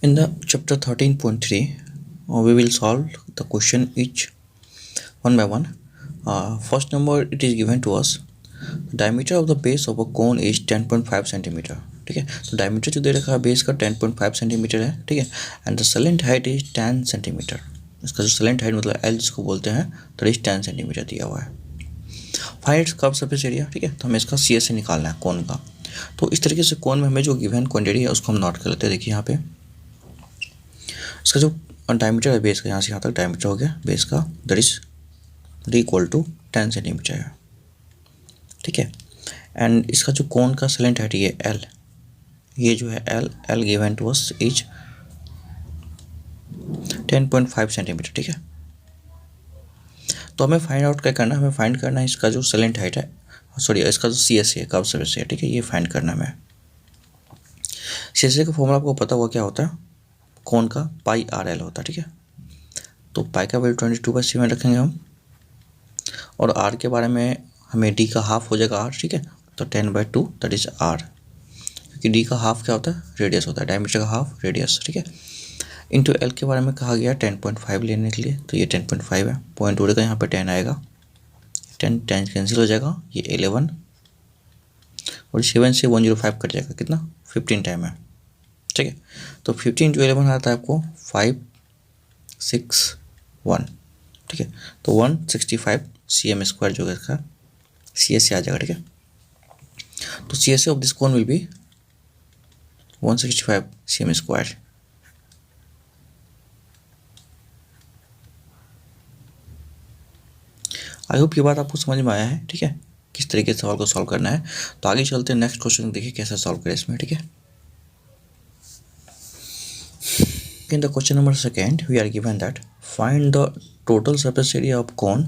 In the chapter 13.3, we will solve the question each one by one. First number, it is given to us. Diameter of the base of a cone is 10.5 centimetre. ठीक है, तो diameter जो दे रखा है base का 10.5 centimetre है. ठीक है, and the salient height is 10 centimetre. इसका जो सेलेंट हाइट मतलब एल जिसको बोलते हैं दैट इज 10 सेंटीमीटर दिया हुआ है. Find its curve surface area. ठीक है, तो हमें इसका सी एस से निकालना है कोन का. तो इस तरीके से कोन में हमें जो गिवन क्वांटिटी है उसको हम नोट कर लेते हैं. देखिए यहाँ पे इसका जो डायमीटर है बेस का, यहाँ से यहाँ तक डायमीटर हो गया बेस का, that is equal to 10 centimetre है. ठीक है, एंड इसका जो कोन का सेलेंट हाइट ये एल, ये जो है L given to us is 10.5 centimetre. ठीक है, तो हमें फाइंड आउट क्या करना है, हमें फाइंड करना है इसका जो सेलेंट हाइट है, सॉरी इसका जो सी एस है कर्व सरफेस है. ठीक है, ये फाइंड करना है हमें. सी एस का फॉर्मूला आपको पता हुआ क्या होता है, कोन का पाई आर एल होता है. ठीक है, तो पाई का वैल्यू 22/7 रखेंगे हम, और आर के बारे में हमें डी का हाफ हो जाएगा आर. ठीक है, तो 10/2 दैट इज आर, क्योंकि डी का हाफ क्या होता है, रेडियस होता है, डायमीटर का हाफ रेडियस. ठीक है, इंटू एल के बारे में कहा गया 10.5 लेने के लिए, तो ये 10.5 है, पॉइंट उड़ेगा यहाँ पे 10 आएगा, 10 कैंसिल हो जाएगा, ये 11 और 7 से 105 कट जाएगा, कितना 15 टाइम है. ठीक है, तो 15 इंटू 11 आता है आपको 561. ठीक है, तो 165 cm² जो है इसका सी एस से आ जाएगा. ठीक है, तो C S of this cone will be 165 cm². I hope ये बात आपको समझ में आया है. ठीक है, किस तरीके से सवाल को सॉल्व करना है. तो आगे चलते हैं नेक्स्ट क्वेश्चन, देखिए कैसे सॉल्व करें इसमें. ठीक है, in the question number 2 we are given that find the total surface area of cone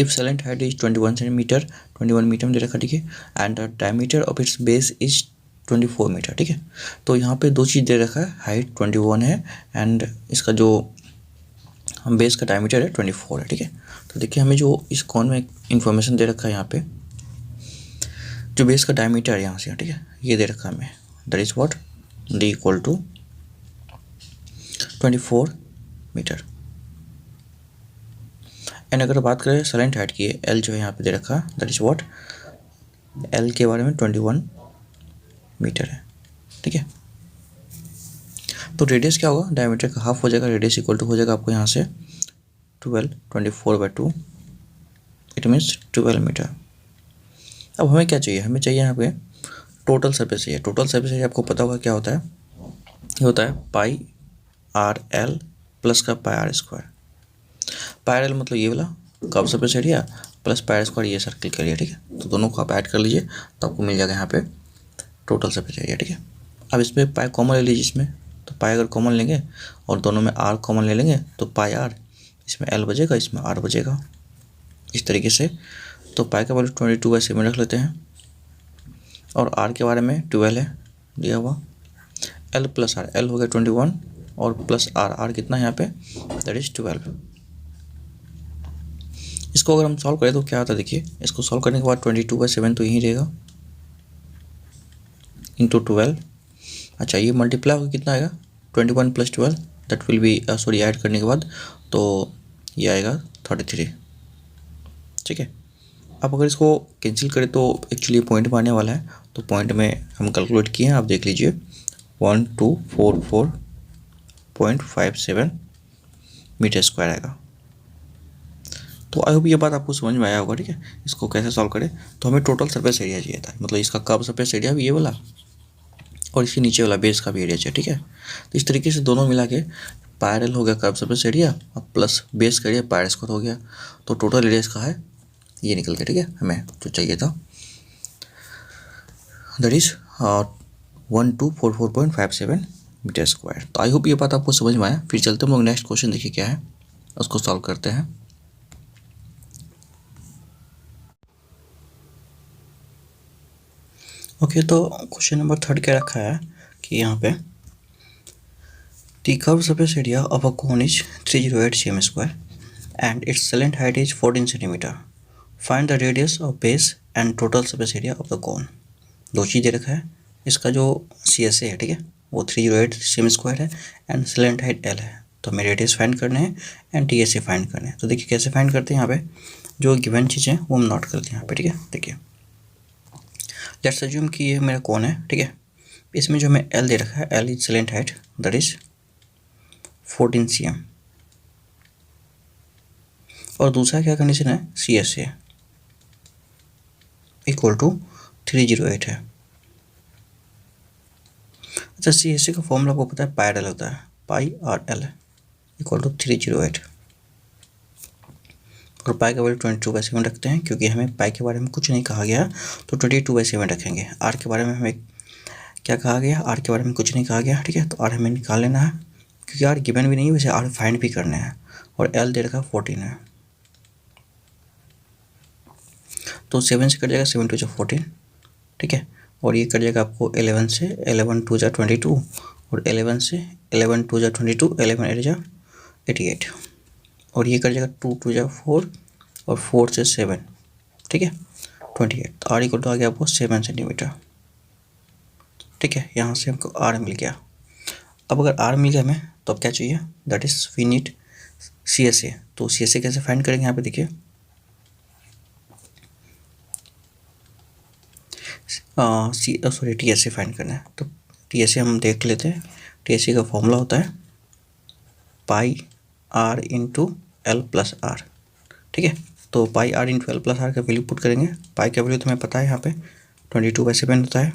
if slant height is 21 centimetre, 21 metre में दे रखा. ठीक है, and the diameter of its base is 24 metre. ठीक है, तो यहाँ पे दो चीज़ दे रखा है, हाइट 21 है एंड इसका जो बेस का डायमीटर है 24 है. ठीक है, तो देखिए हमें जो इस कोन में इंफॉर्मेशन दे रखा है, यहाँ पे जो बेस का डायमीटर है यहाँ से, ठीक है, ये दे रखा है हमें, that is what D equal to 24 metre. And अगर बात करें सेलेंट हाइट की, एल जो है यहाँ पे दे रखा है, दैट इज व्हाट एल के बारे में 21 मीटर है. ठीक है, तो रेडियस क्या होगा, डायमीटर का हाफ हो जाएगा, रेडियस इक्वल टू हो जाएगा आपको यहाँ से 24/2, इट मीन्स 12 मीटर. अब हमें क्या चाहिए, हमें चाहिए यहाँ पे total surface area. Total surface area आपको पता होगा क्या होता है, ये होता है पाई आर एल प्लस का pi R square. Pi R L मतलब ये वाला curve surface area plus pi R square ये सर्कल का एरिया. ठीक है, तो दोनों को आप ऐड कर लीजिए तो आपको मिल जाएगा यहाँ पे टोटल सरफेस एरिया. ठीक है, अब इसमें पाई कॉमन ले लीजिए इसमें, तो पाई अगर कॉमन लेंगे और दोनों में आर कॉमन ले लेंगे तो पाई आर, इसमें एल बचेगा इसमें आर बचेगा, इस तरीके से. तो पाई का वैल्यू 22/7 रख लेते हैं, और आर के बारे में 12 है दिया हुआ, एल प्लस आर, एल हो गया 21 और प्लस आर, आर कितना है यहाँ पे, दैट इज 12. इसको अगर हम सॉल्व करें तो क्या आता है, देखिए इसको सॉल्व करने के बाद 22/7 तो यहीं रहेगा इंटू 12. अच्छा, ये मल्टीप्लाई होकर कितना आएगा, 21 + 12 that will B, sorry add करने के बाद तो ये आएगा 33. ठीक है, अब अगर इसको कैंसिल करें तो एक्चुअली पॉइंट में आने वाला है, तो पॉइंट में हम कैलकुलेट किए हैं, आप देख लीजिए 1244.57 मीटर स्क्वायर आएगा. तो आई होप ये बात आपको समझ में आया होगा. ठीक है, इसको कैसे सॉल्व करें, तो हमें टोटल सरफेस एरिया चाहिए था, मतलब इसका कर्व सरफेस एरिया भी ये वाला और इसके नीचे वाला बेस का भी एरिया चाहिए. ठीक है, तो इस तरीके से दोनों मिला के पाई आर एल हो गया कर्व सरफेस एरिया और प्लस बेस का एरिया पाई आर स्क्वायर हो गया, तो टोटल एरिया इसका है ये निकल गया. ठीक है, हमें जो चाहिए था दैट इज 1244.57 मीटर स्क्वायर. तो आई होप ये बात आपको समझ में आया. फिर चलते हम लोग नेक्स्ट क्वेश्चन, देखिए क्या है, उसको सॉल्व करते हैं. ओके, तो क्वेश्चन नंबर 3 क्या रखा है कि यहाँ पे the curve surface area of a cone is 308 cm² and it's salient height is 14 centimetre. Find the radius of base and total surface area of the cone. दो चीज़ दे रखा है, इसका जो CSA है, ठीक है, वो 308 सेमी स्क्वायर है एंड सिलेंट हाइट L है। तो हमें रेडियस फाइंड करने हैं एंड TSA फाइंड करने हैं। तो देखिए कैसे फाइंड करते हैं, यहाँ पे जो गिवन चीज़ है वो हम नोट करते हैं यहाँ पे, ठीक है। देखिए लेट्स अज्यूम कि ये मेरा कोन है, ठीक है, इसमें जो हमें L दे रखा है, L is slant height that is 14 cm, और दूसरा क्या कंडीशन है, CSA इक्वल टू 308 है। अच्छा, CSA का फॉर्मूला आपको पता है, पाई आर एल होता है, pi R L equal to 308, और पाई का वैल्यू 22/7 रखते हैं, क्योंकि हमें पाई के बारे में कुछ नहीं कहा गया तो 22/7 रखेंगे। आर के बारे में हमें क्या कहा गया, आर के बारे में कुछ नहीं कहा गया, ठीक है। तो आर हमें निकाल लेना है, क्योंकि आर गिवन भी नहीं है, वैसे आर फाइंड भी करना है, और एल दे रखा 14 है। तो 7 से कट जाएगा, 7 2 14, ठीक है, और ये कट जाएगा आपको 11 से, 11 2 22, और 11 से 11 2 22, 11 8 88, और ये कट जाएगा 2 2 4, और 4 से 7, ठीक है, 28। तो आर इक्वल टू आ गया आपको 7 सेंटीमीटर, ठीक है। यहाँ से हमको आर मिल गया। अब अगर आर मिल गया हमें, तो अब क्या चाहिए, that is we need CSA। तो CSA कैसे फाइंड करेंगे, यहाँ पे देखिए TSA फाइंड करना है। तो TSA हम देख लेते हैं। TSA का फॉर्मूला होता है pi R into L plus R, ठीक है। तो pi R into L plus R का वैल्यू पुट करेंगे। पाई का वैल्यू तो हमें पता है, यहाँ पे 22/7 होता है,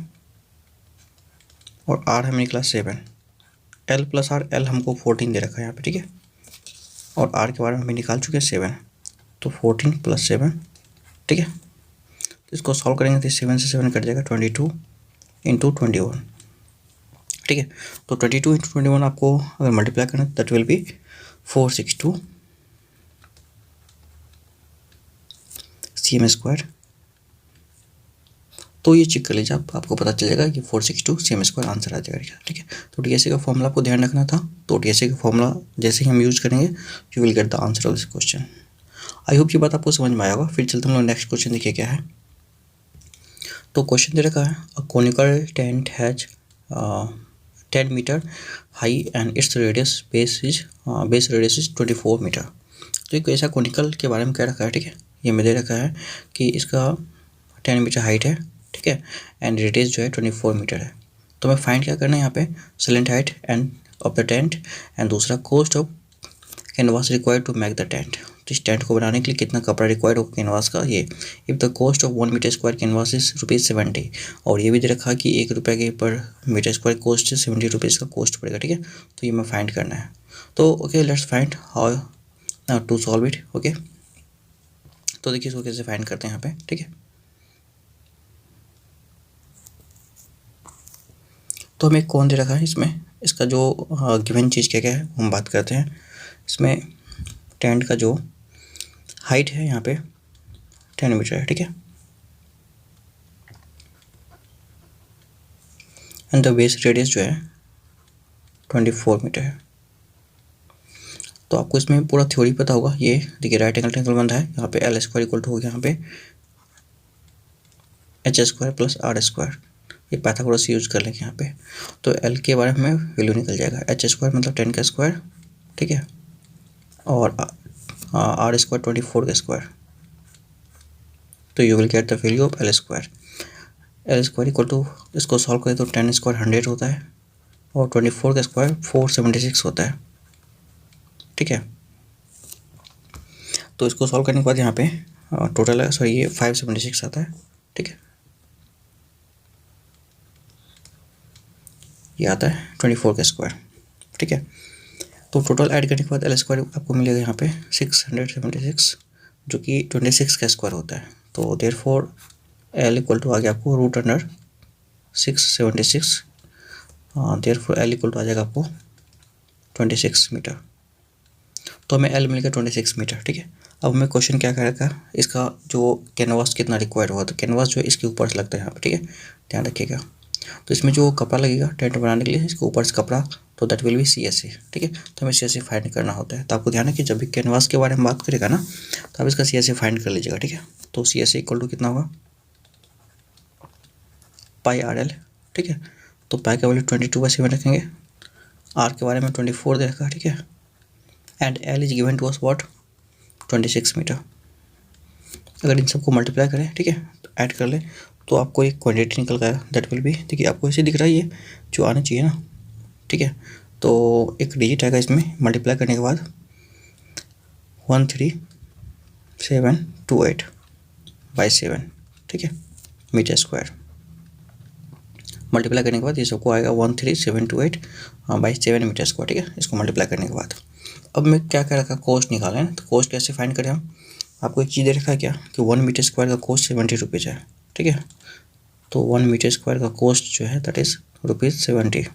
और आर हमें निकला 7, एल प्लस आर, एल हमको 14 दे रखा है यहाँ पे, ठीक है, और आर के बारे में हमें निकाल चुके हैं 7, तो 14 + 7, ठीक है। तो इसको सॉल्व करेंगे तो 7 से 7 कट जाएगा, 22 इंटू 21, ठीक है। तो 22 इंटू 21 आपको अगर मल्टीप्लाई करना है, दैट विल बी 462 cm²। तो ये चेक कर लीजिए आप, आपको पता चल जाएगा कि 462 cm² आंसर आ जाएगा, ठीक है। तो TSA का फॉर्मूला आपको ध्यान रखना था। तो TSA का फॉर्मूला जैसे ही हम यूज करेंगे, you will get the answer of this question. I hope ये बात आपको समझ में आया होगा। फिर चलते हम लोग नेक्स्ट क्वेश्चन देखिए क्या है। तो क्वेश्चन दे रखा है, a conical tent has 10 metre high and its radius base radius is 24 metre. तो एक ऐसा कोनिकल के बारे में कह रखा है, ठीक है। ये में दे रखा है कि इसका 10 मीटर हाइट है, ठीक है, एंड रेडियस जो है 24 मीटर है। तो हमें फाइंड क्या करना है यहाँ पे, slant height and of the tent, and दूसरा cost of canvas required to make the tent. तो इस टेंट को बनाने के लिए कितना कपड़ा रिक्वायर्ड होगा कैनवास का, ये if the cost of 1 metre square canvas is ₹70। और ये भी दे रखा कि ₹1 के पर मीटर स्क्वायर कॉस्ट है, ₹70 का कॉस्ट पड़ेगा, ठीक है। तो ये हमें फाइंड करना है। तो okay, let's find how to solve it, okay. तो देखिए इसको कैसे फाइंड करते हैं यहाँ पे, ठीक है। तो हमें कौन दे रखा है इसमें, इसका जो गिवन चीज़ क्या क्या है हम बात करते हैं। इसमें टेंट का जो हाइट है यहाँ पे 10 मीटर है, ठीक है, एंड द बेस रेडियस जो है 24 मीटर है। तो आपको इसमें पूरा थ्योरी पता होगा। ये देखिए राइट एंगल ट्रायंगल बंधा है, यहाँ पे L² इक्वल टू हो गया यहाँ पे H² + R²। ये पाइथागोरस यूज कर लेंगे यहाँ पे। तो L के बारे में वैल्यू निकल जाएगा, H² मतलब 10 का स्क्वायर, ठीक है, और R² 24 का स्क्वायर। तो you will get the value of L²। L² equal to, इसको सॉल्व करें तो 10² 100 होता है, और 24 का स्क्वायर 476 होता है, ठीक है। तो इसको सॉल्व करने के बाद यहाँ पे टोटल है, सॉरी, ये 576 आता है, ठीक है, ये आता है 24 का स्क्वायर, ठीक है। तो टोटल ऐड करने के बाद L² आपको मिलेगा यहाँ पे 676, जो कि 26 का स्क्वायर होता है। तो देयरफॉर L इक्वल टू आ गया आपको √676, देयरफॉर L इक्वल टू आ जाएगा आपको 26 मीटर। तो हमें L मिल गया 26 मीटर, ठीक है। अब हमें क्वेश्चन क्या करेगा, इसका जो कैनवास कितना रिक्वायर्ड होगा। तो कैनवास जो है इसके ऊपर से लगता है यहाँ पे, ठीक है, ध्यान रखिएगा। तो इसमें जो कपड़ा लगेगा टेंट बनाने के लिए, इसके ऊपर से कपड़ा, तो दैट विल बी CSA, ठीक है। तो हमें CSA फाइंड करना होता है। तो आपको ध्यान है कि जब भी कैनवास के बारे में बात करेगा ना, तो आप इसका CSA फाइंड कर लीजिएगा, ठीक है। तो CSA इक्वल टू कितना होगा, पाई आर एल, ठीक है। तो पाई का वैल्यू 22/7 रखेंगे, आर के बारे में 24 दे रखा है, ठीक है। And L is given to us what 26 metre. अगर इन सबको मल्टीप्लाई करें, ठीक है, तो ऐड कर ले तो आपको एक क्वांटिटी निकल गया, दैट विल बी, देखिए आपको ऐसे दिख रहा है ये जो आना चाहिए ना, ठीक है। तो एक डिजिट आएगा इसमें, मल्टीप्लाई करने के बाद 13728/7, ठीक है, मीटर स्क्वायर। मल्टीप्लाई करने के बाद ये सबको आएगा 13728/7 मीटर स्क्वायर, ठीक है, इसको मल्टीप्लाई करने के बाद। अब मैं क्या क्या रखा, कॉस्ट निकालें, तो कॉस्ट कैसे फाइंड करें हम, आपको एक चीज़ दे रखा है क्या कि 1 मीटर स्क्वायर का कॉस्ट 70 रुपीज़ है, ठीक है। तो 1 मीटर स्क्वायर का कॉस्ट जो है दैट इज़ ₹70।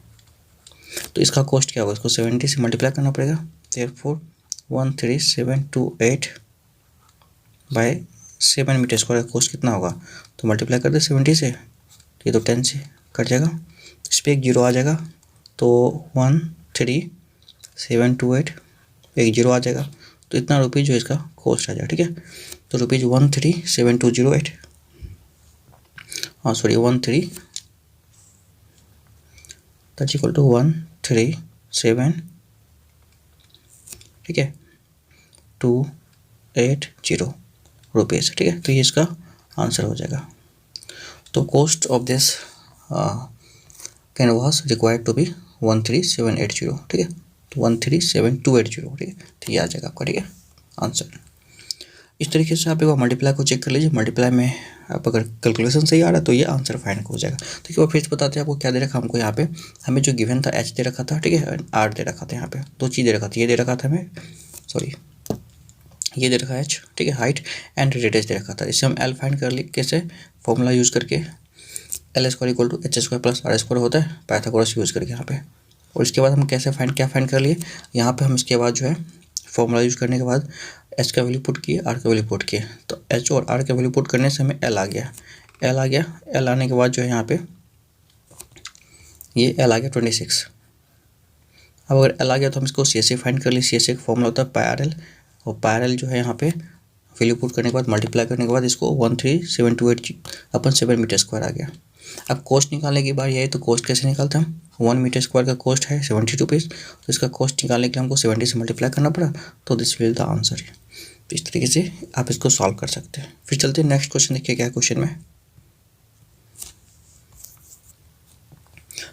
तो इसका कॉस्ट क्या होगा, इसको 70 से मल्टीप्लाई करना पड़ेगा, देयरफॉर 13728/7 मीटर स्क्वायर का कॉस्ट कितना होगा, तो मल्टीप्लाई कर दे 70 से, ये तो 10 से कट जाएगा, इस पर एक जीरो आ जाएगा, तो 13728 एक जीरो आ जाएगा, तो इतना रुपीज़ जो इसका कॉस्ट आ जाएगा, ठीक है। तो ₹137,208, हाँ सॉरी 13 दैट इक्वल टू 137, ठीक है, 280 रुपीज़, ठीक है। तो ये इसका आंसर हो जाएगा। तो cost of this canvas required to be 13780, ठीक है, तो 137,280, ठीक है, तो ये आ जाएगा आपका, ठीक है, आंसर। इस तरीके से आप एक बार मल्टीप्लाई को चेक कर लीजिए, मल्टीप्लाई में आप अगर कैलकुलेशन सही आ रहा है तो ये आंसर फाइंड हो जाएगा। तो एक बार फिर से बताते हैं आपको क्या दे रखा हमको, यहाँ पे हमें जो गिवन था एच दे रखा था, ठीक है, आर दे रखा था, यहाँ पे दो चीज़ दे रखा था, ये दे रखा था हमें, सॉरी ये दे रखा है एच, ठीक है, हाइट एंड रेडियस दे रखा था। इससे हम एल फाइंड कर ली कैसे, फॉर्मूला यूज़ करके, L square equal to H square plus R square होता है, पाइथागोरस यूज़ करके यहाँ पे। और इसके बाद हम कैसे क्या फाइंड कर लिए, यहाँ पे हम इसके बाद जो है फॉर्मूला यूज़ करने के बाद एच का वैल्यू पुट किए, आर का वैल्यू पुट किए, तो एच और आर का वैल्यू पुट करने से हमें एल आ गया, एल आने के बाद जो है यहाँ पे ये एल आ गया 26। अब अगर एल आ गया तो हम इसको सी एस सी फाइंड कर लिए, सी एस सी का फॉर्मूला होता है पाई आर एल, और पाई आर एल जो है यहाँ पे वैल्यू पुट करने के बाद मल्टीप्लाई करने के बाद इसको 13728/7 मीटर स्क्वायर आ गया। अब कॉस्ट निकालने की बारी आई, तो कॉस्ट कैसे निकालते हैं हम, 1 मीटर स्क्वायर का कॉस्ट है 70 रुपीज़, तो इसका कॉस्ट निकालने के लिए हमको 70 से मल्टीप्लाई करना पड़ा, तो दिस विल द आंसर। तो इस तरीके से आप इसको सॉल्व कर सकते हैं। फिर चलते हैं नेक्स्ट क्वेश्चन, देखिए क्या है क्वेश्चन में।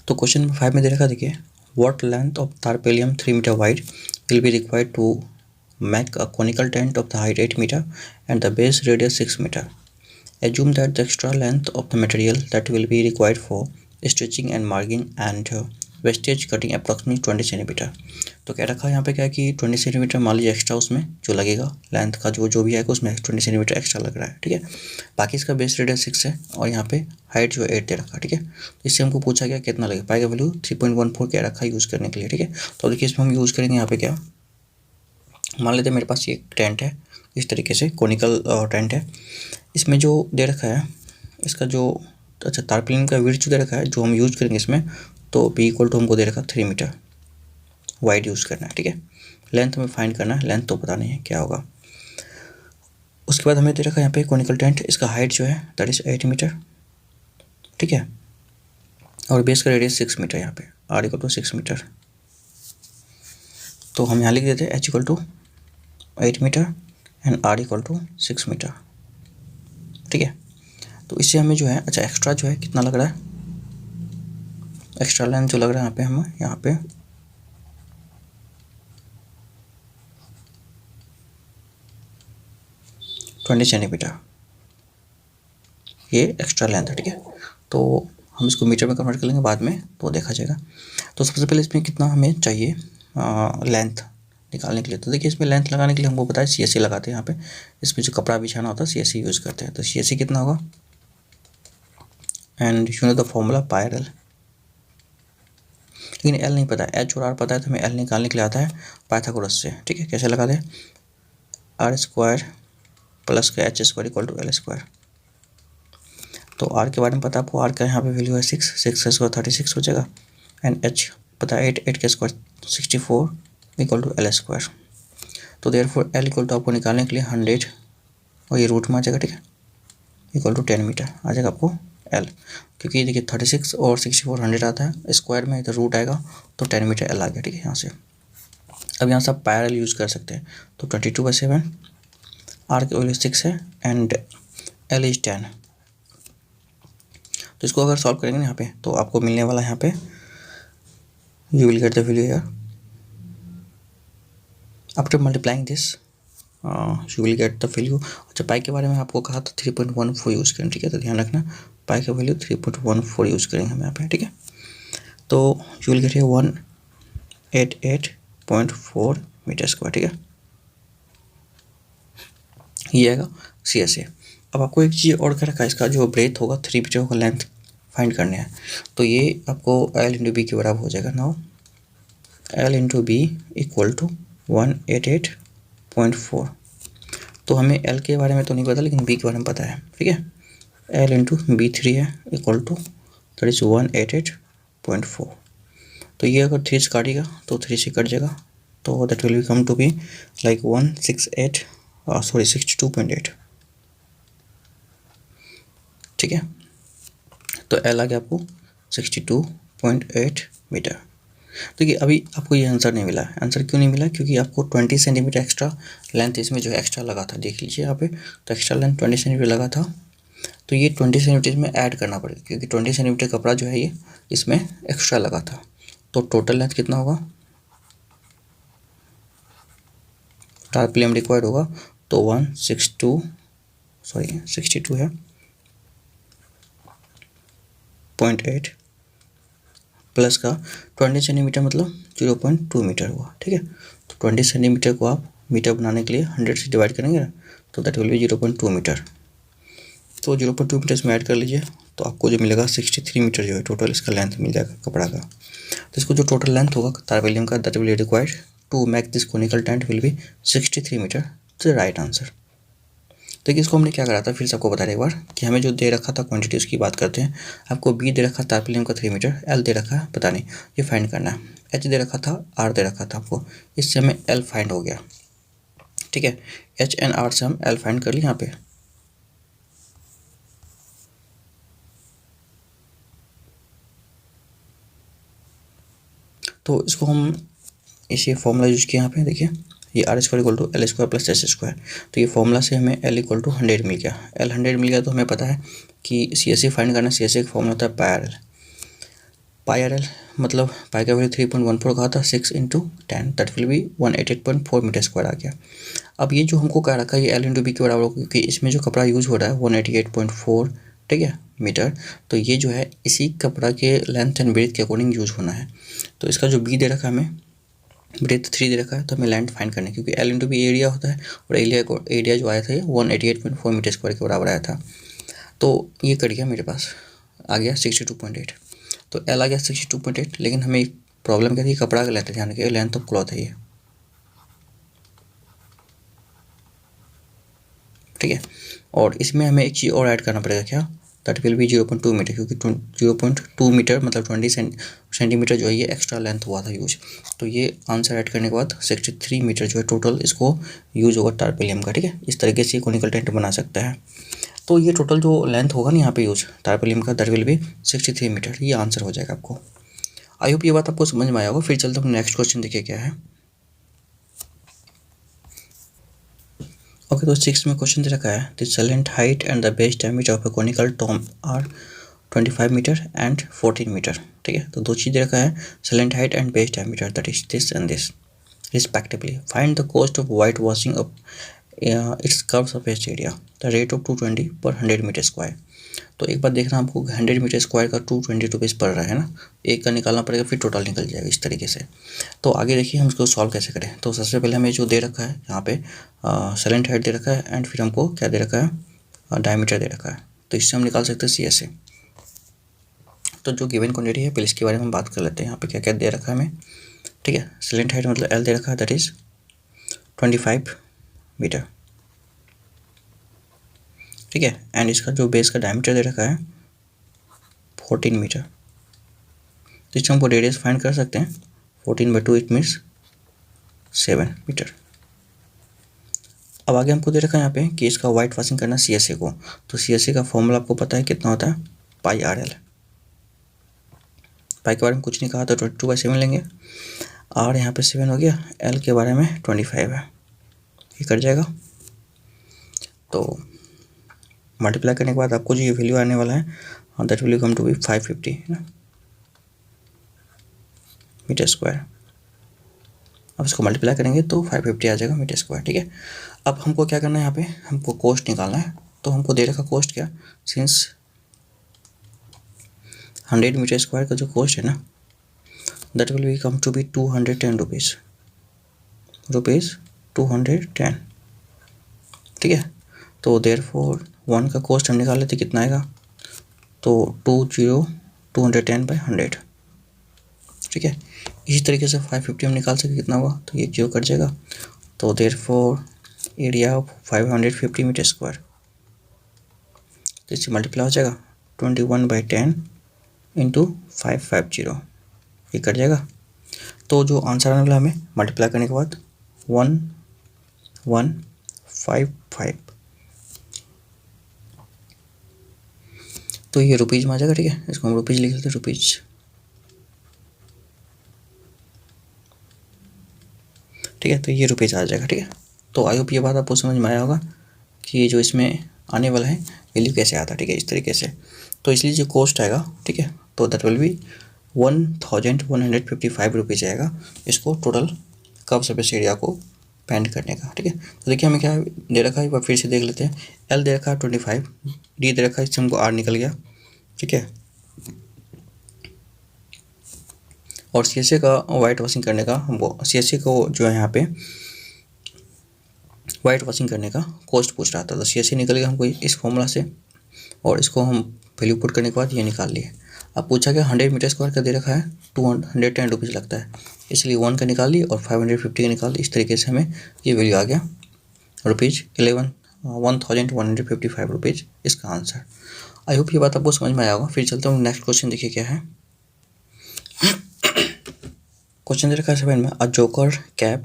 तो क्वेश्चन 5 में दे रखा, देखिए what length of tarpaulin 3 metre wide will be required to make a conical tent of the height 8 meter and the base radius 6 meter. Assume that the extra length of the material that will be required for stitching and marking and wastage cutting approximately 20 cm. तो क्या रखा है यहाँ पे क्या कि 20 centimetre मान लीजिए एक्स्ट्रा उसमें जो लगेगा, लेंथ का जो भी आएगा उसमें 20 सेंटीमीटर एक्स्ट्रा लग रहा है, ठीक है। बाकी इसका बेस रेडियस 6 है और यहाँ पे हाइट जो है 8 दे रखा है, ठीक है। तो इससे हमको पूछा गया कितना लगेगा, पाई का वैल्यू 3.14 क्या रखा है यूज़ करने के लिए, ठीक है। तो देखिए इसमें हम यूज़ करेंगे यहाँ पे क्या, मान लेते हैं मेरे पास ये टेंट है, इस तरीके से कोनिकल टेंट है, इसमें जो दे रखा है इसका जो अच्छा तारपेलियम का विड्थ दे रखा है जो हम यूज़ करेंगे इसमें, तो बी इक्वल टू हमको दे रखा 3 मीटर वाइड यूज़ करना है, ठीक है। लेंथ हमें फाइंड करना है, लेंथ तो पता नहीं है क्या होगा। उसके बाद हमें दे रखा है यहाँ पे कोनिकल टेंट, इसका हाइट जो है दैट इज़ 8 मीटर, ठीक है, और बेस का रेडियस 6 मीटर, यहाँ पे आर इक्वल टू 6 मीटर। तो हम यहाँ लिख देते हैं H equal to 8 metre and R equal to 6 metre, ठीक है। तो इससे हमें जो है अच्छा एक्स्ट्रा जो है कितना लग रहा है, एक्स्ट्रा लेंथ जो लग रहा है यहाँ पे हमें यहाँ पे 20 सेंटीमीटर, ये एक्स्ट्रा लेंथ है, ठीक है। तो हम इसको मीटर में कन्वर्ट कर लेंगे बाद में, तो देखा जाएगा। तो सबसे पहले इसमें कितना हमें चाहिए लेंथ निकालने के लिए, तो देखिए इसमें लेंथ लगाने के लिए हमको पता है सी एस सी लगाते हैं यहाँ पे, इसमें जो कपड़ा बिछाना होता है सी एस सी यूज़ करते हैं, तो सी एस सी कितना होगा, and you know the formula pi R L, लेकिन एल नहीं पता है, एच और आर पता है, तो हमें एल निकालने के लिए आता है पाइथागोरस से, ठीक है। कैसे लगा दें, आर स्क्वायर प्लस का H square equal to L square. तो आर के बारे में पता है आपको, आर का यहाँ पे वैल्यू है 6 का स्क्वायर 36 हो जाएगा, एंड एच पता है 8 का square 64 equal to L square. तो देयरफॉर एल इक्वल टू आपको निकालने के लिए 100 और ये रूट में आ जाएगा, ठीक है, इक्वल टू 10 मीटर आ जाएगा आपको एल। क्योंकि देखिए 36 और 64 100 आता है, स्क्वायर में इधर रूट आएगा तो 10 मीटर एल आ गया, ठीक है। यहाँ से अब यहाँ से आप पाई आर एल यूज़ कर सकते हैं। तो 22/7, आर की वैल्यू 6 है एंड एल इज 10। तो इसको अगर सॉल्व करेंगे यहाँ पे तो आपको मिलने वाला यहाँ पे you will get the value here after multiplying this you will get the value. अच्छा, पाई के बारे में आपको कहा था 3.14 यूज़ करें, ठीक है। तो ध्यान रखना पाई का वैल्यू 3.14 यूज़ करेंगे हम यहाँ पे, ठीक है। तो यू विल गेट है 188.4 मीटर स्क्वायर, ठीक है। ये आएगा CSA। अब आपको एक चीज़ और कर रखा है, इसका जो ब्रेथ होगा 3 मीटर होगा, लेंथ फाइंड करने हैं। तो ये आपको L इंटू बी के बराबर हो जाएगा। Now L into B equal to 188.4। तो हमें L के बारे में तो नहीं पता, लेकिन B के बारे में पता है, ठीक है। L इंटू बी 3 है इक्वल टू दैट इज 188.4। तो ये अगर 3 से काटेगा तो 3 से कट जाएगा, तो that will come to be like 62.8, ठीक है। तो L आ गया आपको 62.8 मीटर। देखिए अभी आपको ये आंसर नहीं मिला। आंसर क्यों नहीं मिला? क्योंकि आपको 20 सेंटीमीटर एक्स्ट्रा लेंथ इसमें जो एक्स्ट्रा लगा था, देख लीजिए यहाँ पे। तो एक्स्ट्रा लेंथ 20 सेंटीमीटर लगा था, तो ये 20 सेंटीमीटर में ऐड करना पड़ेगा, क्योंकि 20 सेंटीमीटर कपड़ा जो है ये इसमें एक्स्ट्रा लगा था। तो टोटल लेंथ कितना होगा, टारपेलियम रिक्वायर्ड होगा तो 62 है 0.8 प्लस का 20 सेंटीमीटर मतलब 0.2 मीटर हुआ, ठीक है। तो 20 सेंटीमीटर को आप मीटर बनाने के लिए 100 से डिवाइड करेंगे ना, तो दैट विल बी 0.2 मीटर। तो 0.2 मीटर में ऐड कर लीजिए, तो आपको जो मिलेगा 63 मीटर जो है टोटल इसका लेंथ मिल जाएगा कपड़ा का। तो इसको जो टोटल लेंथ होगा टारपेलियम का, that will required to make this conical tent will be 63 metre. तो राइट आंसर। तो इसको हमने क्या करा था, फिर से आपको बता रहे एक बार कि हमें जो दे रखा था क्वांटिटी उसकी बात करते हैं। आपको बी दे रखा था टारपेलियम का 3 मीटर, एल दे रखा है पता नहीं, ये फाइंड करना है। एच दे रखा था, आर दे रखा था आपको, इससे हमें एल फाइंड हो गया, ठीक है। एच एंड आर से हम एल फाइंड कर लिए यहाँ पे। तो इसको हम इसे फॉर्मूला यूज किया यहाँ पे, देखिए ये R square equal to L square plus S square. तो ये फॉर्मूला से हमें एल इक्वल टू 100 मिल गया। एल 100 मिल गया तो हमें पता है कि CSA फाइंड करना। CSA का फॉर्मूला होता है पाई आर एल मतलब पाई का वैल्यू 3.14 कहा था, 6 into 10 that will be 188.4 metre square आ गया। अब ये जो हमको कह रखा है ये एल इंटू बी के बराबर होगा, क्योंकि इसमें जो कपड़ा यूज़ हो रहा है 188.4, ठीक है, मीटर। तो ये जो है इसी कपड़ा के लेंथ एंड ब्रेथ के अकॉर्डिंग यूज़ होना है। तो इसका जो बी दे रखा है हमें, ब्रेथ 3 दे रखा है, तो हमें लेंथ फाइंड करना है, क्योंकि एल इंटू बी एरिया होता है और एरिया जो आया था ये 188.4 मीटर स्क्वायर के बराबर आया था। तो ये कट गया, मेरे पास आ गया 62.8। तो एल आ गया 62.8, लेकिन हमें प्रॉब्लम क्या थी, कपड़ा का लेंथ है, ध्यान रखिए लेंथ ऑफ क्लॉथ है ये, ठीक है। और इसमें हमें एक चीज़ और ऐड करना पड़ेगा, क्या, दैट विल बी 0.2 मीटर, क्योंकि 0.2 मीटर मतलब 20 सेंटीमीटर जो है ये एक्स्ट्रा लेंथ हुआ था यूज। तो ये आंसर ऐड करने के बाद 63 मीटर जो है टोटल इसको यूज होगा टारपेलियम का, ठीक है। इस तरीके से कोनिकल टेंट बना सकता है। तो ये टोटल जो लेंथ होगा ना यहाँ पे यूज टारपेलियम का, दैट विल बी 63 मीटर, ये आंसर हो जाएगा आपको। आई होप ये बात आपको समझ में आया होगा। फिर चलते हम नेक्स्ट क्वेश्चन देखिए क्या है। ओके, तो 6 में क्वेश्चन दे रखा है the slant height and the base diameter of a conical tomb are 25 metre and 14 metre, ठीक है। तो दो चीज़ दे रखा है, slant height and base diameter, that is this and this respectively. Find the cost of white washing of its curve surface area, the rate of 220 per 100 metre square. तो एक बार देखना, आपको 100 मीटर स्क्वायर का 220 रुपीज़ पड़ रहा है ना, एक का निकालना पड़ेगा, फिर टोटल निकल जाएगा इस तरीके से। तो आगे देखिए हम इसको सॉल्व कैसे करें। तो सबसे पहले हमें जो दे रखा है यहाँ पे सैलेंट हाइट दे रखा है एंड फिर हमको क्या दे रखा है, डायमीटर दे रखा है। तो इससे हम निकाल सकते हैं CSA। तो जो गिवन क्वांटिटी है पहले इसके बारे में बात कर लेते हैं। यहाँ पे क्या क्या दे रखा है हमें, ठीक है। सैलेंट हाइट मतलब L दे रखा है, दैट इज 25 मीटर, ठीक है। एंड इसका जो बेस का डायमीटर दे रखा है 14 मीटर। तो इससे हमको रेडियस फाइंड कर सकते हैं, 14/2 इट मीन्स 7 मीटर। अब आगे हमको दे रखा है यहाँ पे कि इसका वाइट वॉशिंग करना CSA को। तो CSA का फॉर्मूला आपको पता है कितना होता है, पाई आर एल, पाई के बारे में कुछ नहीं कहा तो 22/7 लेंगे। और यहाँ पे 7 हो गया, एल के बारे में 25 है, ये कट जाएगा। तो मल्टीप्लाई करने के बाद आपको जो ये वैल्यू आने वाला है that will come to be 550 है ना मीटर स्क्वायर। अब इसको मल्टीप्लाई करेंगे तो 550 आ जाएगा मीटर स्क्वायर, ठीक है। अब हमको क्या करना है, यहाँ पे हमको कोस्ट निकालना है। तो हमको दे रखा कोस्ट क्या, सिंस 100 मीटर स्क्वायर का जो कोस्ट है ना that will B come to be 210 rupees 210, ठीक है। तो देयरफॉर 1 का कोस्ट हम निकाल लेते कितना आएगा, तो 210/100, ठीक है। इसी तरीके से 550 हम निकाल सके कितना हुआ, तो ये 0 कट जाएगा। तो therefore area of 550 metre square, तो इससे मल्टीप्लाई हो जाएगा 21/10 इंटू 550, ये कट जाएगा। तो जो आंसर आने वाला हमें मल्टीप्लाई करने के बाद 1155, तो ये रुपीज़ में आ जाएगा, ठीक है। इसको हम रुपीज़ लिख लेते हैं, रुपीज़, ठीक है। तो ये रुपीज़ आ जाएगा, ठीक है। तो आई होप ये बात आपको समझ में आया होगा कि जो इसमें आने वाला है वैल्यू कैसे आता है, ठीक है, इस तरीके से। तो इसलिए जो कॉस्ट आएगा, ठीक है, तो दैट विल बी 1155 रुपीज़ आएगा इसको टोटल कर्व सरफेस एरिया को पेंट करने का, ठीक है। तो देखिए हमें क्या दे रखा है, एक बार फिर से देख लेते हैं। एल दे रखा है 25, डी दे रखा है, इससे हमको आर निकल गया, ठीक है। और CSA का वाइट वॉशिंग करने का हमको CSA को जो है यहाँ पे वाइट वॉशिंग करने का कॉस्ट पूछ रहा था, तो CSA निकल गया हमको इस फॉर्मूला से, और इसको हम वैल्यू पुट करने के बाद ये निकाल लिए। अब पूछा गया 100 मीटर स्क्वायर का दे रखा है 210 रुपीज़ लगता है, इसलिए 1 का निकाल लिए और 550 का निकाल लिए। इस तरीके से हमें ये वैल्यू आ गया रुपीज़ 11,155 रुपीज़ इसका आंसर। आई होप ये बात आपको समझ में आया होगा। फिर चलता हूँ नेक्स्ट क्वेश्चन, देखिए क्या है। क्वेश्चन दे रखा है 7 में, a joker cap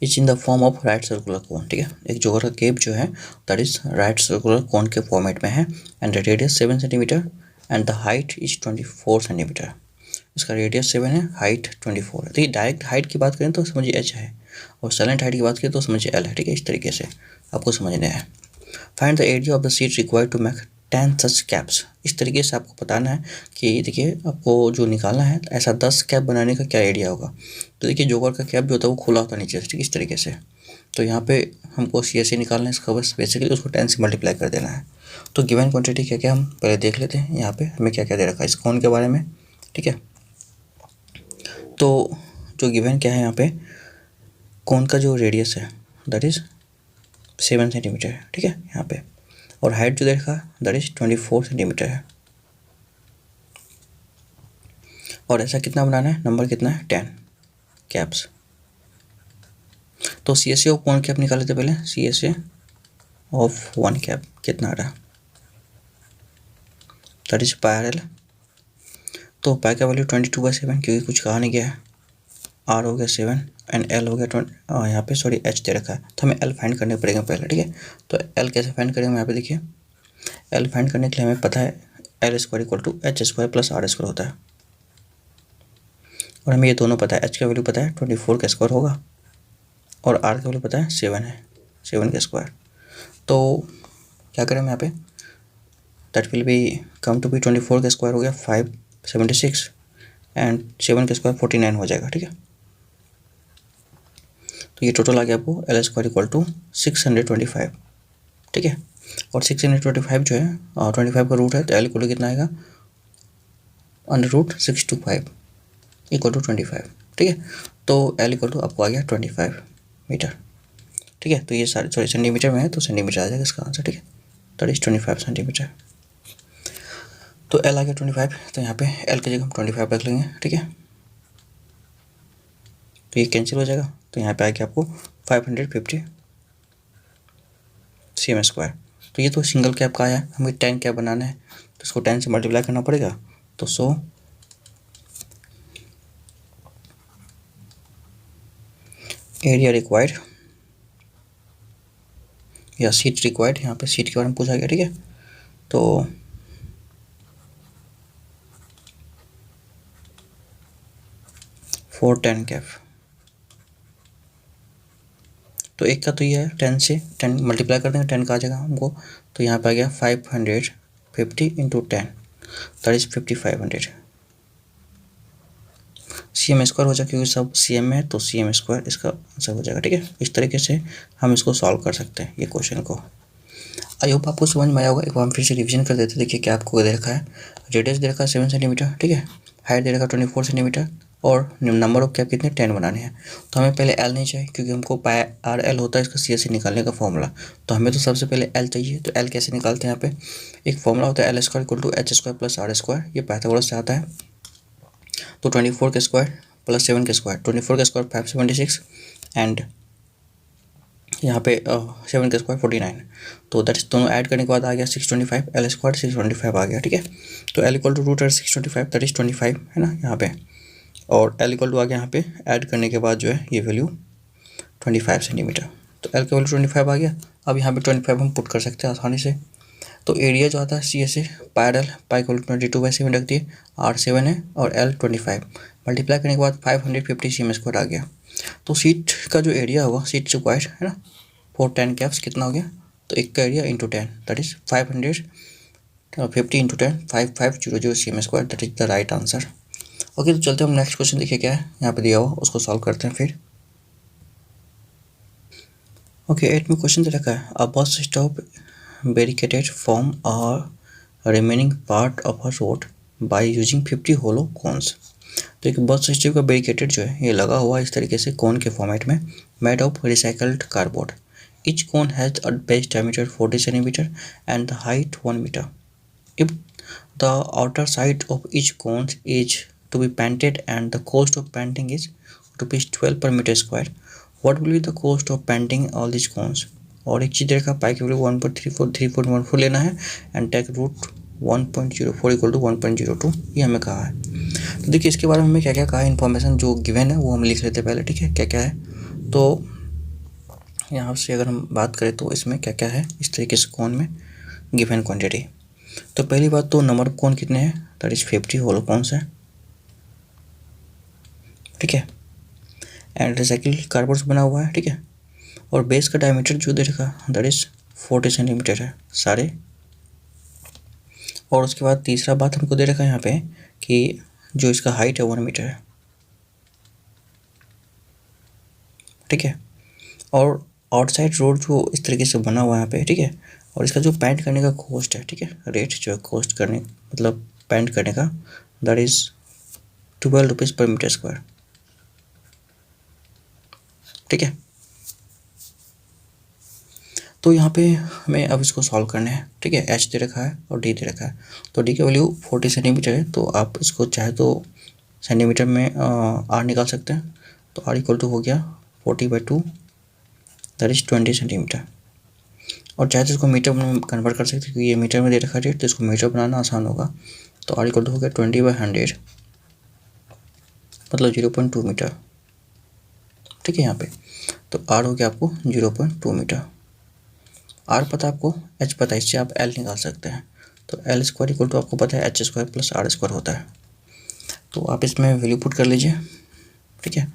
is in the form of right circular cone, ठीक है। एक जोकर का केप जो है that is right circular cone के फॉर्मेट में है, and the radius 7 centimetre and the height is 24 centimetre. इसका रेडियस 7 है, हाइट 24 है। तो ये डायरेक्ट हाइट की बात करें तो समझिए h है, और साइलेंट हाइट की बात करें तो समझिए l है, ठीक है। इस तरीके से आपको समझना है। Find the area of the sheet required to make 10 such caps. इस तरीके से आपको बताना है कि देखिए आपको जो निकालना है ऐसा 10 कैप बनाने का क्या एरिया होगा। तो देखिए जोकर का कैप जो होता है वो खुला होता है नीचे से, ठीक, इस तरीके से। तो यहाँ पे हमको CSA निकालना है, इसका बस बेसिकली उसको 10 से मल्टीप्लाई कर देना है। तो गिवन क्वांटिटी क्या क्या हम पहले देख लेते हैं। यहाँ पे हमें क्या क्या दे रखा है इस कोन के बारे में, ठीक है। तो जो गिवन क्या है यहाँ पे, कोन का जो रेडियस है दैट इज 7 सेंटीमीटर है, ठीक है यहाँ पे, और हाइट जो देखा दैट इज 24 सेंटीमीटर है। और ऐसा कितना बनाना है, नंबर कितना है 10 कैप्स। तो CSA ऑफ 1 कैप निकाल लेते पहले। CSA ऑफ 1 कैप कितना आ रहा, दैट इज पाई। तो पाई का वैल्यू 22/7 क्योंकि कुछ कहा नहीं गया है। R हो गया 7 एंड L हो गया 20, यहाँ पे सॉरी H दे रखा है, तो हमें L फाइंड करने पड़ेगा पहले, ठीक है। तो L कैसे फाइंड करेंगे, यहाँ पे देखिए L फाइंड करने के लिए हमें पता है L square equal to H square plus R square होता है, और हमें ये दोनों पता है। H का वैल्यू पता है 24 का स्क्वायर होगा, और R का वैल्यू पता है 7 है, 7 का स्क्वायर। तो क्या करें हम यहाँ पे, that will B come to be 24 का स्क्वायर हो गया 576 एंड 7 का स्क्वायर 49 हो जाएगा, ठीक है। तो ये टोटल आ गया आपको L स्क्वायर इक्वल टू 625, ठीक है। और 625 जो है 25 का रूट है, तो L इक्वल टू कितना आएगा, √625 इक्वल टू 25, ठीक है। तो L इक्वल टू आपको आ गया 25 मीटर, ठीक है। तो ये सारे सॉरी सेंटीमीटर में है तो सेंटीमीटर आ जाएगा इसका आंसर, ठीक है। That is 25 centimetre. तो L आ गया 25, तो यहाँ पे L की जगह हम 25 रख लेंगे, ठीक है। तो ये कैंसिल हो जाएगा, तो यहाँ पे आ गया आपको 550 cm स्क्वायर। तो ये तो सिंगल कैप का आया, हमें 10 कैप बनाना है तो इसको 10 से मल्टीप्लाई करना पड़ेगा। तो 100 एरिया रिक्वायर्ड या सीट रिक्वायर्ड, यहाँ पे सीट के बारे में पूछा गया, ठीक है। तो फॉर 10 कैप। तो एक का तो ये है 10 से 10 मल्टीप्लाई कर देंगे, 10 का आ जाएगा हमको, तो यहाँ पे आ गया 550 into 10 that is 5500 CM square हो जाएगा, क्योंकि सब CM में है तो CM स्क्वायर इसका आंसर हो जाएगा। ठीक है, इस तरीके से हम इसको सॉल्व कर सकते हैं ये क्वेश्चन को। आई होप आपको समझ में आया होगा। एक बार हम फिर से रिवीजन कर देते हैं। देखिए क्या आपको दे रखा है, रेडियस दे रखा है 7 सेंटीमीटर, ठीक है, हाइट दे रखा है 24 सेंटीमीटर, और नंबर ऑफ कैप कितने 10 बनाने हैं। तो हमें पहले एल नहीं चाहिए, क्योंकि हमको पाई आर एल होता है इसका CSE निकालने का फॉर्मूला। तो हमें तो सबसे पहले एल चाहिए। तो एल कैसे निकालते हैं, यहाँ पे एक फॉर्मूला होता है L square equal to H square plus R square, ये पाइथागोरस से आता है। तो 24 के स्क्वायर प्लस 7 के स्क्वायर, 24 के स्क्वायर 576 एंड यहाँ पे 7 के स्क्वायर 49। तो दैट इज दोनों ऐड करने के बाद आ गया 625, एल स्क्वायर 625 आ गया। ठीक है, तो L equal to root 625 that is 25 है ना यहाँ पे, और एल इक्वल टू आ गया यहाँ पे ऐड करने के बाद जो है ये वैल्यू 25 सेंटीमीटर। तो एल का वैल्यू 25 आ गया। अब यहाँ पे 25 हम पुट कर सकते हैं आसानी से। तो एरिया जो आता है CSA pi L, pi equal to 22/7 रख दिए, R 7 है और L 25, मल्टीप्लाई करने के बाद 550 CM स्क्वायर आ गया। तो सीट का जो एरिया होगा, सीट रिक्वायर्ड है ना फॉर 10 कैप्स, कितना हो गया, तो एक का area into 10 that is 550 into 10 5500 CM square, that is the right answer. Okay, तो चलते हैं हम नेक्स्ट क्वेश्चन देखिए क्या है यहाँ पे दिया हुआ, उसको सॉल्व करते हैं फिर। ओके, 8 में क्वेश्चन दे रखा है, a bus stop barricaded from a remaining part of a road by using 50 hollow cones। तो एक बस स्टॉप का बैरिकेटेड जो है ये लगा हुआ है इस तरीके से कोन के फॉर्मेट में, made of recycled cardboard. Each cone has a base diameter 40 centimeter and the height 1 meter. If the outer side of each cone is to be painted and the cost of painting is ₹12 per meter square, what will be the cost of painting all these cones? और एक चीज़ देखा, पाई की value 1.34 लेना है and take root 1.04 equal to 1.02 ये हमें कहा है। तो देखिए इसके बारे में हमें क्या क्या कहा है, इन्फॉर्मेशन जो गिवन है वो हम लिख लेते हैं पहले। ठीक है, क्या क्या है, तो यहाँ से अगर हम बात करें तो इसमें क्या क्या है इस तरीके से कौन में गिवन क्वांटिटी। तो पहली बात तो नंबर ऑफ कौन कितने हैं, दैट इज 50 होलो कौन है, ठीक है, एंड रिसाइकिल कार्डबोर्ड से बना हुआ है। ठीक है, और बेस का डायमीटर जो दे रखा दैट इज 40 सेंटीमीटर है सारे। और उसके बाद तीसरा बात हमको दे रखा है यहाँ पे कि जो इसका हाइट है 1 मीटर है। ठीक है, और आउटसाइड रोड जो इस तरीके से बना हुआ है यहाँ पे। ठीक है, और इसका जो पेंट करने का कॉस्ट है, ठीक है, रेट जो है कॉस्ट करने मतलब पेंट करने का दैट इज 12 रुपीज़ पर मीटर स्क्वायर। ठीक है, तो यहाँ पे हमें अब इसको सॉल्व करना है। ठीक है, एच दे रखा है और डी दे रखा है। तो डी का वैल्यू 40 सेंटीमीटर है, तो आप इसको चाहे तो सेंटीमीटर में आर निकाल सकते हैं। तो आर इक्वल टू हो गया 40/2 दैट इज 20 सेंटीमीटर। और चाहे तो इसको मीटर में कन्वर्ट कर सकते हैं, क्योंकि ये मीटर में दे रखा है रेट, तो इसको मीटर बनाना आसान होगा। तो आर इक्वल टू हो गया 20/100 मतलब 0.2 मीटर। ठीक है, यहाँ पे तो आर हो गया आपको 0.2 मीटर। आर पता आपको, एच पता है, इससे आप एल निकाल सकते हैं। तो एल स्क्वायर इक्वल टू आपको पता है H square plus R square होता है। तो आप इसमें वैल्यू पुट कर लीजिए। ठीक है,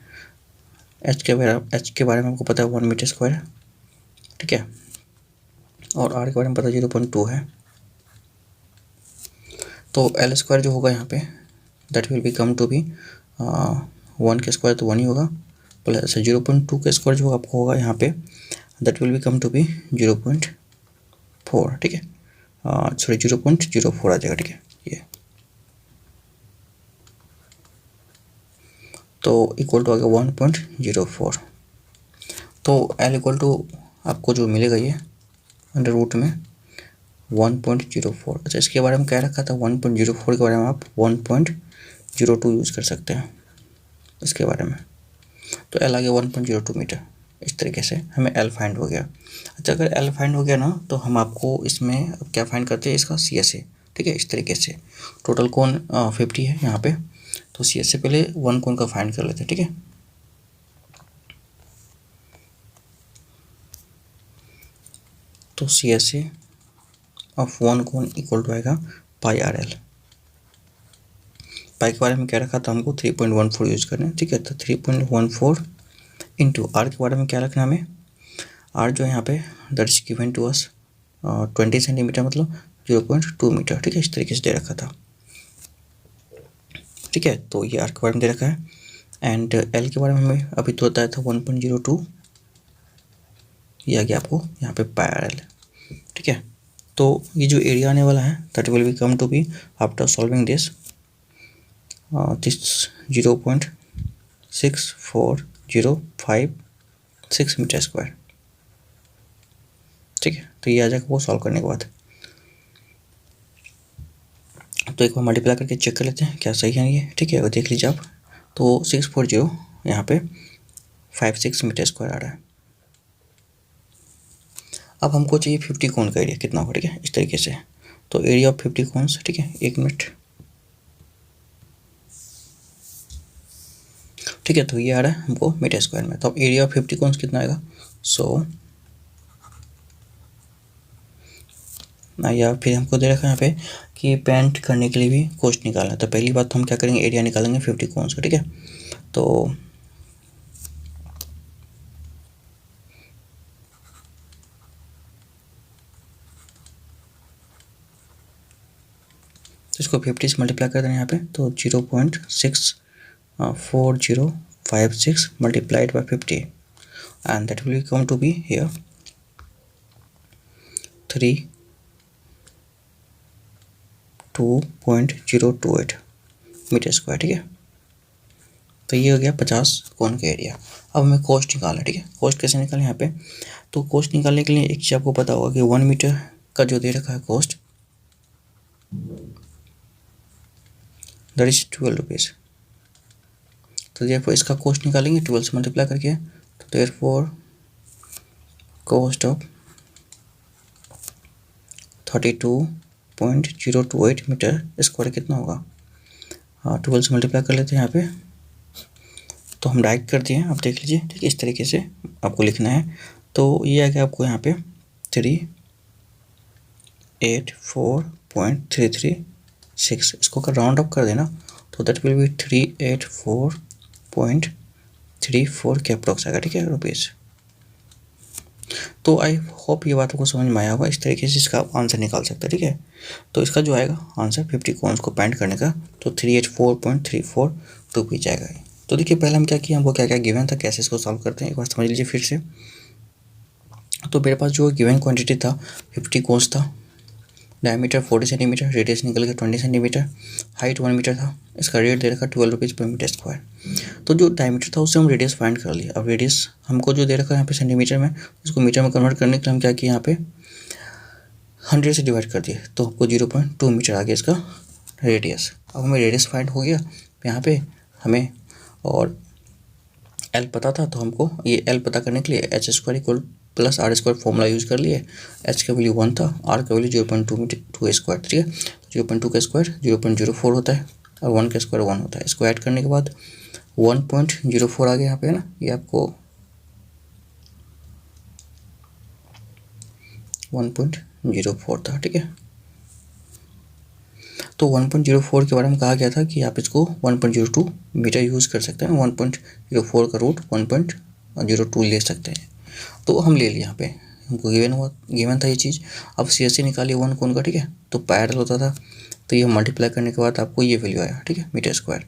एच के बारे में आपको पता है 1 मीटर स्क्वायर है। ठीक है, और आर के बारे में पता 0.2 है। तो एल स्क्वायर जो होगा यहाँ पे that will become to be 1 के स्क्वायर तो 1 ही होगा, प्लस 0.2 के स्क्वायर जो आपको होगा यहाँ पे that will become to be 0.4। ठीक है, सॉरी 0.04 आ जाएगा। ठीक है, ये तो इक्वल टू आ गया 1.04। तो एल इक्वल टू आपको जो मिलेगा ये अंडर रूट में 1.04। अच्छा, इसके बारे में क्या रखा था 1.04 के बारे में आप 1.02 यूज़ कर सकते हैं इसके बारे में। तो एल आ गया 1.02 मीटर। इस तरीके से हमें एल फाइंड हो गया। अच्छा, अगर एल फाइंड हो गया ना तो हम आपको इसमें क्या फाइंड करते हैं, इसका CSA। ठीक है, इस तरीके से टोटल कोण 50 है यहाँ पे, तो CSA पहले 1 कोण का फाइंड कर लेते हैं। ठीक है, तो CSA ऑफ 1 कोण इक्वल टू आएगा पाई आर एल। पाई के बारे में क्या रखा था हमको 3.14 यूज करना है, ठीक है। तो 3.14 इंटू आर के बारे में क्या रखना है हमें, आर जो है यहाँ पे that is given to us 20 centimetre मतलब 0.2 मीटर, ठीक है। इस तरीके से दे रखा था, ठीक है। तो ये आर के बारे में दे रखा है। एंड एल के बारे में हमें अभी तो बताया था 1.02, ये आ गया आपको यहाँ पे पाई एल, ठीक है। तो ये जो एरिया आने वाला है that will B come to be after solving this 0.6405 metre square, ठीक है। तो ये आ जाएगा वो सॉल्व करने के बाद। तो एक बार मल्टीप्लाई करके चेक कर लेते हैं क्या सही है ये, ठीक है। और देख लीजिए आप, तो 640 यहाँ पे 56 मीटर स्क्वायर आ रहा है। अब हमको चाहिए 50 कोन का एरिया कितना होगा, ठीक है, इस तरीके से। तो एरिया ऑफ 50 कोन्स, ठीक है, 1 मिनट, ठीक है। तो ये आ रहा है हमको मीटर स्क्वायर में। तो अब एरिया ऑफ 50 कोन्स कितना आएगा, सो या फिर हमको दे रखा है यहाँ पे कि पेंट करने के लिए भी कॉस्ट निकालना है। तो पहली बात तो हम क्या करेंगे, एरिया निकालेंगे 50 कोन्स का, ठीक है। तो इसको 50 से मल्टीप्लाई कर देना यहाँ पे, तो 0.64056 multiplied by 50 and that will come to be here 32.028 metre square, ठीक है। तो ये हो गया 50 कोन का एरिया। अब हमें कॉस्ट निकालना है, ठीक है। कॉस्ट कैसे निकालें यहाँ पे, तो कॉस्ट निकालने के लिए एक चीज़ आपको पता होगा कि 1 मीटर का जो दे रखा है कॉस्ट दैट इज 12 रुपीज़। तो देयरफॉर इसका कॉस्ट निकालेंगे 12 से मल्टीप्लाई करके, तो therefore cost of 32.028 metre square कितना होगा, हाँ 12 से मल्टीप्लाई कर लेते हैं यहाँ पे। तो हम डायरेक्ट कर दिए, आप देख लीजिए, ठीक है। इस तरीके से आपको लिखना है। तो ये आ गया आपको यहाँ पे 384.336, इसको अगर राउंड अप कर देना तो दैट विल बी 384.34 के अप्रोक्स आएगा, ठीक है, रुपीज़। तो आई होप ये बात आपको समझ में आया होगा। इस तरीके से इसका आंसर निकाल सकते हैं, ठीक है। तो इसका जो आएगा आंसर 50 कोन्स को पेंट करने का, तो 384.34 रुपीज आएगा। तो देखिए पहले हम क्या किया, हमको क्या क्या गिवन था, कैसे इसको सॉल्व करते हैं एक बार समझ लीजिए फिर से। तो मेरे पास जो गिवन क्वांटिटी था 50 कोन्स था, डायमीटर 40 सेंटीमीटर, रेडियस निकल गया 20 सेंटीमीटर, हाइट 1 मीटर था, इसका रेट दे रखा 12 रुपीज़ पर मीटर स्क्वायर। तो जो डायमीटर था उससे हम रेडियस फाइंड कर लिए। अब रेडियस हमको जो दे रखा है यहाँ पे सेंटीमीटर में, उसको मीटर में कन्वर्ट करने के लिए हम क्या किए, यहाँ पे 100 से डिवाइड कर दिए, तो आपको 0.2 मीटर आ गया इसका रेडियस। अब हमें रेडियस फाइंड हो गया यहाँ पे हमें, और एल पता था, तो हमको ये एल पता करने के लिए H square equal plus R square formula use कर लिए। एच का वैल्यू 1 था, आर का वैल्यू 0.2 स्क्वायर, ठीक है। 0.2 का स्क्वायर 0.04 होता है और 1 का स्क्वायर 1 होता है। इसको ऐड करने के बाद 1.04 आ गया यहाँ पे ना, ये आपको 1.04 था, ठीक है। तो 1.04 के बारे में कहा गया था कि आप इसको 1.02 मीटर यूज़ कर सकते हैं, 1.04 का रूट 1.02 ले सकते हैं। तो हम ले लिए, यहाँ पे हमको गिवन था ये चीज़। अब CSC निकालिए 1 कोन का, ठीक है। तो पैरेलल होता था, तो ये मल्टीप्लाई करने के बाद आपको ये वैल्यू आया, ठीक है, मीटर स्क्वायर।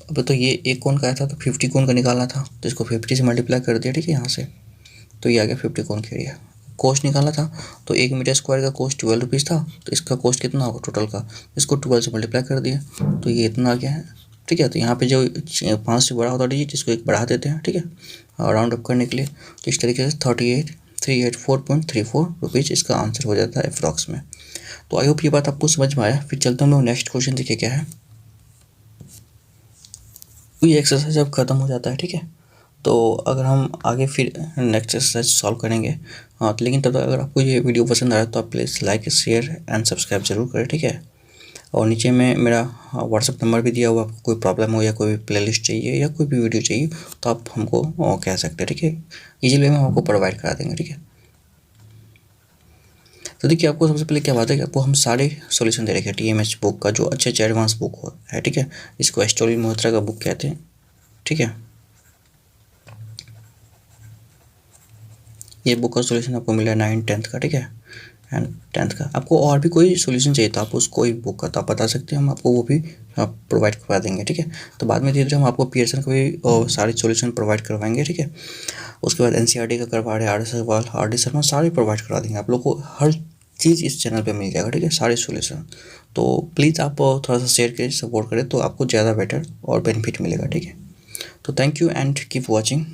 अब तो ये 1 कोन का आया था, तो 50 कोन का निकालना था, तो इसको 50 से मल्टीप्लाई कर दिया, ठीक है, यहाँ से। तो ये आ गया 50 कोन का एरिया। कॉस्ट निकालना था, तो 1 मीटर स्क्वायर का कॉस्ट 12 रुपीज़ था, तो इसका कॉस्ट कितना होगा टोटल का, इसको 12 से मल्टीप्लाई कर दिया, तो ये इतना आ गया है, ठीक है। तो यहाँ पे जो 5 से बड़ा होता डिजिट, इसको एक बढ़ा देते हैं, ठीक है, और राउंड अप करने के लिए। तो इस तरीके से 384.34 रुपीज़ इसका आंसर हो जाता है अप्रॉक्स में। तो आई होप ये बात आपको समझ में आया। फिर चलते हम लोग नेक्स्ट क्वेश्चन, देखिए क्या है। तो ये एक्सरसाइज अब ख़त्म हो जाता है, ठीक है। तो अगर हम आगे फिर नेक्स्ट एक्सरसाइज सॉल्व करेंगे, हाँ, तो लेकिन तब तक अगर आपको ये वीडियो पसंद आया तो आप please like, share and subscribe जरूर करें, ठीक है। और नीचे में मेरा व्हाट्सअप नंबर भी दिया हुआ, आपको कोई प्रॉब्लम हो या कोई भी प्लेलिस्ट चाहिए या कोई भी वीडियो चाहिए तो आप हमको कह सकते हैं, ठीक है। इजीली हम आपको प्रोवाइड करा देंगे, ठीक है। तो देखिए आपको सबसे पहले क्या बात है कि आपको हम सारे सॉल्यूशन दे रखे हैं TMH बुक का, जो अच्छे अच्छे एडवांस बुक हो है, ठीक है। इसको एस्टोरी मल्होत्रा का बुक कहते हैं, ठीक है। ये बुक का सॉल्यूशन आपको मिला है 9th-10th का, ठीक है, एंड 10th का। आपको और भी कोई सॉल्यूशन चाहिए तो आप उस कोई बुक का तो आप बता सकते हैं, हम आपको वो भी प्रोवाइड करवा देंगे, ठीक है। तो बाद में धीरे-धीरे हम आपको पियर्सन का भी सारे सॉल्यूशन प्रोवाइड करवाएंगे, ठीक है। उसके बाद NCERT का करवा रहे हैं, RD अग्रवाल, RD शर्मा, सारे प्रोवाइड करा देंगे आप लोग को। हर चीज़ इस चैनल पे मिल जाएगा, ठीक है, सारे सॉल्यूशन। तो प्लीज़ आप थोड़ा सा शेयर करें, सपोर्ट करें, तो आपको ज़्यादा बेटर और बेनिफिट मिलेगा, ठीक है। तो thank you and keep watching.